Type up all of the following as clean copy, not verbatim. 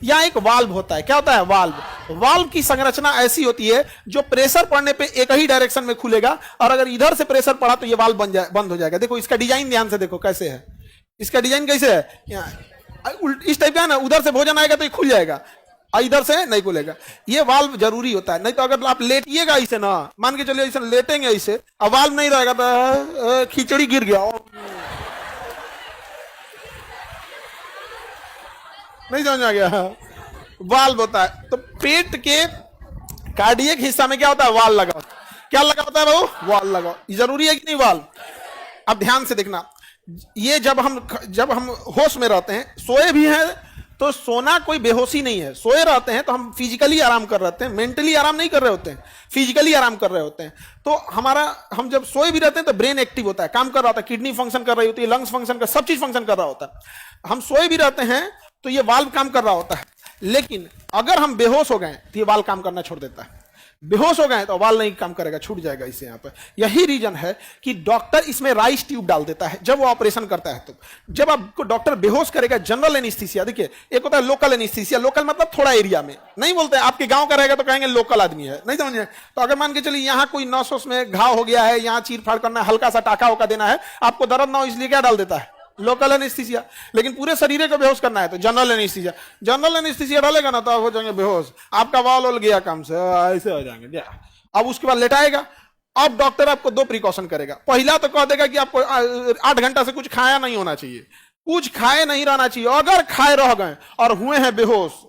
यहाँ एक वाल्व होता है। क्या होता है? वाल्व। वाल्व की संरचना ऐसी होती है जो प्रेशर पड़ने पे एक ही डायरेक्शन में खुलेगा, और अगर इधर से प्रेशर पड़ा तो ये वाल्व बंद हो जाएगा। देखो इसका डिजाइन ध्यान से देखो कैसे है। इसका डिजाइन कैसे है? इस टाइप का है ना, उधर से भोजन आएगा तो ये खुल जाएगा, इधर से नहीं खुलेगा। ये वाल्व जरूरी होता है, नहीं तो अगर आप लेटिएगा इसे ना, मान के चलिए इसे लेटेंगे इसे, अब वाल्व नहीं रहेगा तो खिचड़ी गिर गया, नहीं समझ आ गया? वाल्व होता है। तो पेट के कार्डियक हिस्सा में क्या होता है? वाल्व लगा होता है। क्या लगा होता है वो? वाल्व लगा। जरूरी है कि नहीं वाल्व? अब ध्यान से देखना, ये जब हम होश में रहते हैं, सोए भी हैं तो सोना कोई बेहोशी नहीं है। सोए रहते हैं तो हम फिजिकली आराम कर रहे होते हैं, मेंटली आराम नहीं कर रहे होते हैं, फिजिकली आराम कर रहे होते हैं। तो हम जब सोए भी रहते हैं तो ब्रेन एक्टिव होता है, काम कर रहा होता है, किडनी फंक्शन कर रही होती है, लंग्स फंक्शन कर, सब चीज फंक्शन कर रहा होता है। हम सोए भी रहते हैं तो ये वाल्व काम कर रहा होता है। लेकिन अगर हम बेहोश हो गए तो ये वाल्व काम करना छोड़ देता है। बेहोश हो गए तो वाल्व नहीं काम करेगा, छूट जाएगा इसे। यहाँ पर यही रीजन है कि डॉक्टर इसमें राइस ट्यूब डाल देता है जब वो ऑपरेशन करता है। तो जब आपको डॉक्टर बेहोश करेगा, जनरल एनेस्थीसिया, देखिए एक होता है लोकल एनेस्थीसिया। लोकल मतलब थोड़ा एरिया में, नहीं बोलते आपके गांव का रहेगा तो कहेंगे लोकल आदमी है, नहीं समझे? तो अगर मान के चलिए यहाँ कोई नस वस में घाव हो गया है, यहाँ चीर फाड़ करना है, हल्का सा टाका होका देना है, आपको दर्द ना हो इसलिए क्या डाल देता है? Local anaesthesia. लेकिन पूरे शरीर को बेहोश करना है तो जनरल एनेस्थीसिया। जनरल एनेस्थीसिया डालेगा ना तो आप हो जाएंगे बेहोश, आपका वाल उल गया काम से, ऐसे हो जाएंगे। अब उसके बाद लेटाएगा। अब डॉक्टर आपको दो प्रिकॉशन करेगा। पहला तो कह देगा कि आपको 8 घंटा से कुछ खाया नहीं होना चाहिए, कुछ खाए नहीं रहना चाहिए। अगर खाए रह गए और हुए हैं बेहोश,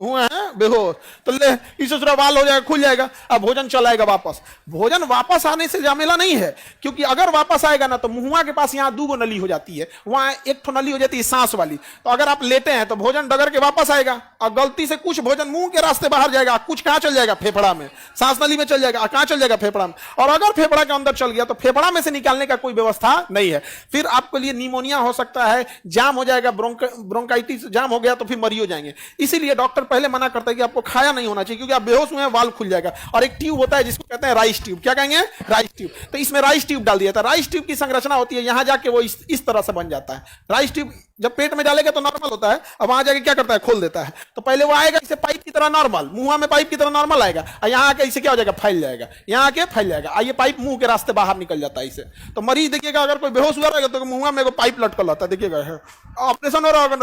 तो ले इसे वाल हो जाएगा, खुल जाएगा। अब भोजन चलाएगा वापस। भोजन वापस आने से झमेला नहीं है, क्योंकि अगर वापस आएगा ना तो मुंह के पास यहाँ 2 नली हो जाती है, वहां एक ठो नली हो जाती है सांस वाली। तो अगर आप लेटे हैं तो भोजन डगर के वापस आएगा, और गलती से कुछ भोजन मुंह के रास्ते बाहर जाएगा, कुछ कहां चल जाएगा? फेफड़ा में, सांस नली में चल जाएगा। कहां चल जाएगा? फेफड़ा में। और अगर फेफड़ा के अंदर चल गया तो फेफड़ा में से निकालने का कोई व्यवस्था नहीं है। फिर आपके लिए निमोनिया हो सकता है, जाम हो जाएगा, ब्रोंकाइटिस जाम हो गया तो फिर मरी हो जाएंगे। इसीलिए डॉक्टर पहले मना करता है कि आपको खाया नहीं होना चाहिए, क्योंकि आप बेहोश हुए हैं, वाल्व खुल जाएगा। और एक ट्यूब होता है जिसको कहते हैं राइस ट्यूब। क्या कहेंगे? Ryle's tube. तो इसमें राइस ट्यूब डाल दिया था। राइस ट्यूब की संरचना होती है, यहां जाके वो इस तरह से बन जाता है। राइस ट्यूब जब पेट में डालेगा तो नॉर्मल होता है, अब वहां जाके क्या करता है? खोल देता है। तो पहले वो आएगा इसे पाइप की तरह नॉर्मल, मुंह में पाइप की तरह नॉर्मल आएगा, और यहाँ आके इसे क्या हो जाएगा? फैल जाएगा। यहाँ आके फैल जाएगा, ये पाइप मुंह के रास्ते बाहर निकल जाता है इसे। तो मरीज देखिएगा, अगर कोई बेहोश हुआ रहेगा तो मुंह में पाइप लटकल रहता है, देखिएगा ऑपरेशन हो रहा होगा,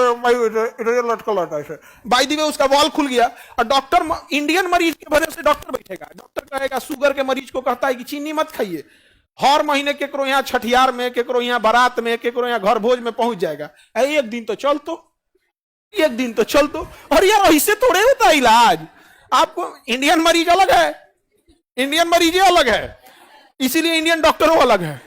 लटकल रहता है। बाई दी वे उसका वॉल खुल गया, और डॉक्टर इंडियन मरीज के वजह से डॉक्टर बैठेगा। डॉक्टर कहेगा, शुगर के मरीज को कहता है कि चीनी मत खाइए। हर महीने केकरो यहाँ छठियार में, केकरो यहाँ बारात में, केकरो यहाँ घर भोज में पहुंच जाएगा। एक दिन तो चल तो। और यार ऐसे थोड़े होता है इलाज। आपको इंडियन मरीज अलग है, इंडियन मरीज अलग है, इसीलिए इंडियन डॉक्टरों अलग है।